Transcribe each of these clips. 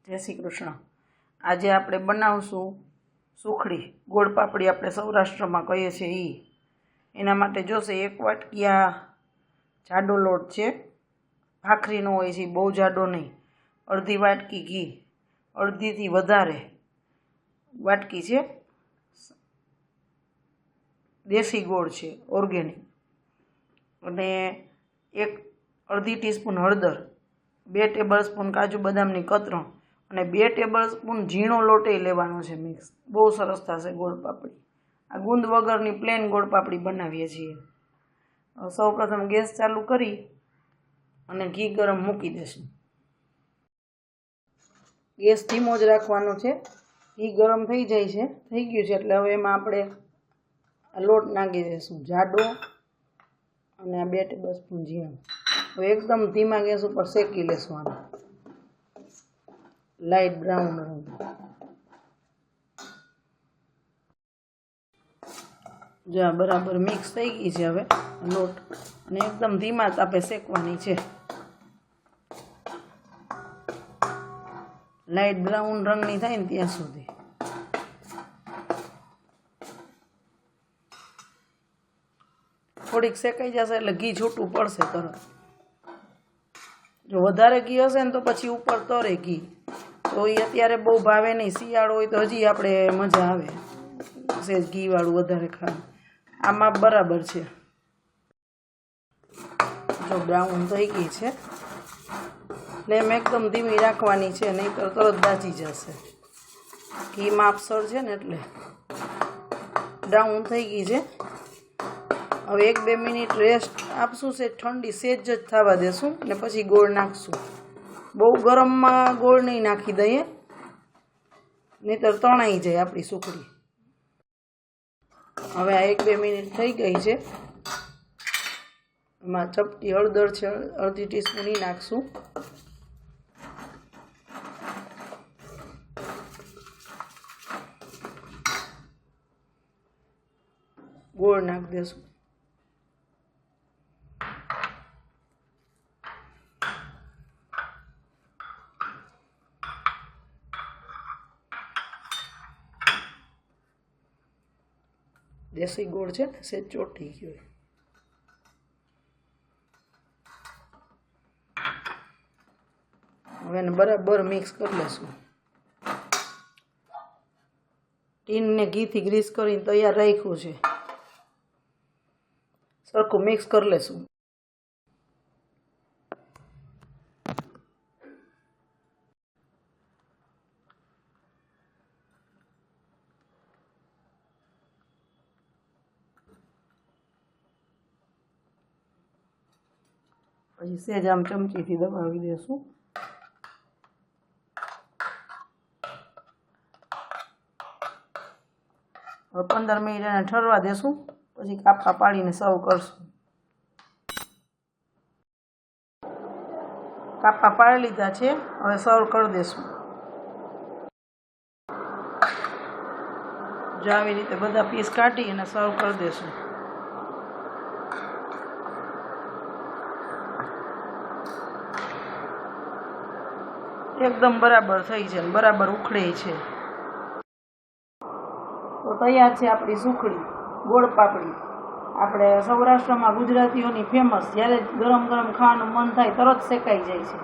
જય શ્રી કૃષ્ણ। આજે આપણે બનાવશું સુખડી ગોળ પાપડી, આપણે સૌરાષ્ટ્રમાં કહીએ છીએ એ। એના માટે જોશે 1 વાટકી આ જાડો લોટ છે, ભાખરીનો હોય છે, બહુ જાડો નહીં। અડધી વાટકી ઘી, અડધીથી વધારે વાટકી છે દેશી ગોળ છે ઓર્ગેનિક, અને અડધી ટીસ્પૂન હળદર, 2 ટેબલસ્પૂન કાજુ બદામની કતરણ અને 2 ટેબલસ્પૂન ઝીણો લોટે લેવાનો છે મિક્સ। બહુ સરસ થશે ગોળ પાપડી। આ ગુંદ વગરની પ્લેન ગોળ પાપડી બનાવીએ છીએ। સૌપ્રથમ ગેસ ચાલુ કરી અને ઘી ગરમ મૂકી દેશું। ગેસ ધીમો જ રાખવાનો છે। ઘી ગરમ થઈ જાય છે, થઈ ગયું છે એટલે હવે એમાં આપણે આ લોટ નાખી દઈશું જાડો અને આ 2 ટેબલસ્પૂન ઝીણો। હવે એકદમ ધીમા ગેસ ઉપર શેકી લેશું આને લાઇટ બ્રાઉન રંગ। જો બરાબર મિક્સ થઈ ગઈ છે હવે લોટ, અને એકદમ ધીમા તાપે શેકવાની છે। લાઇટ બ્રાઉન રંગની થાય ને ત્યાં સુધી। થોડીક શેકાઈ જશે એટલે ઘી છૂટું પડશે તરત। જો વધારે ઘી હશે ને તો પછી ઉપર તરે ઘી, તો એ અત્યારે બહુ ભાવે નહીં। શિયાળો હોય તો હજી આપણે મજા આવે સેજ ઘીવાળું વધારે ખાવાનું। આમાં બરાબર છે। જો બ્રાઉન થઈ ગઈ છે, ફ્લેમ એકદમ ધીમી રાખવાની છે, નહીંતર તરત દાજી જશે। ઘી માપસર છે ને એટલે બ્રાઉન થઈ ગઈ છે। હવે 1-2 મિનિટ રેસ્ટ આપશું, સેજ ઠંડી સેજ જ થવા દેશું ને પછી ગોળ નાખશું। બહુ ગરમમાં ગોળ નહીં નાખી દઈએ, નહીંતર તણાઈ જાય આપણી સુખડી। હવે આ 1-2 મિનિટ થઈ ગઈ છે, એમાં ચપટી હળદર છે, અડધી ટીસ્પૂન એ નાખશું। ગોળ નાખી દેશું। દેશી ગોળ છે ને સેજ ચોટી ગયો। હવે એને બરાબર મિક્સ કરી લેશું। ટીનને ઘીથી ગ્રીસ કરીને તૈયાર રાખ્યું છે, સરખું મિક્સ કરી લેશું। પછી સેજ આમ ચમચીથી દબાવી દેશું। હવે 15 મિનિટ એને ઠરવા દેશું, પછી કાપા પાડીને સર્વ કરશું। કાપા પાડી લીધા છે, હવે સર્વ કરી દેશું। જો આવી રીતે બધા પીસ કાઢી અને સર્વ કરી દેશું। એકદમ બરાબર થઈ છે, બરાબર ઉખડે છે। તો તૈયાર છે આપણી સુખડી ગોળ પાપડી। આપણે સૌરાષ્ટ્રમાં ગુજરાતીઓની ફેમસ, જ્યારે ગરમ ગરમ ખાવાનું મન થાય તરત શેકાઈ જાય છે।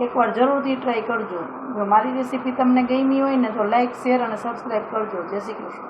એકવાર જરૂરથી ટ્રાય કરજો। જો મારી રેસીપી તમને ગમી હોય ને તો લાઈક, શેર અને સબસ્ક્રાઈબ કરજો। જય શ્રી કૃષ્ણ।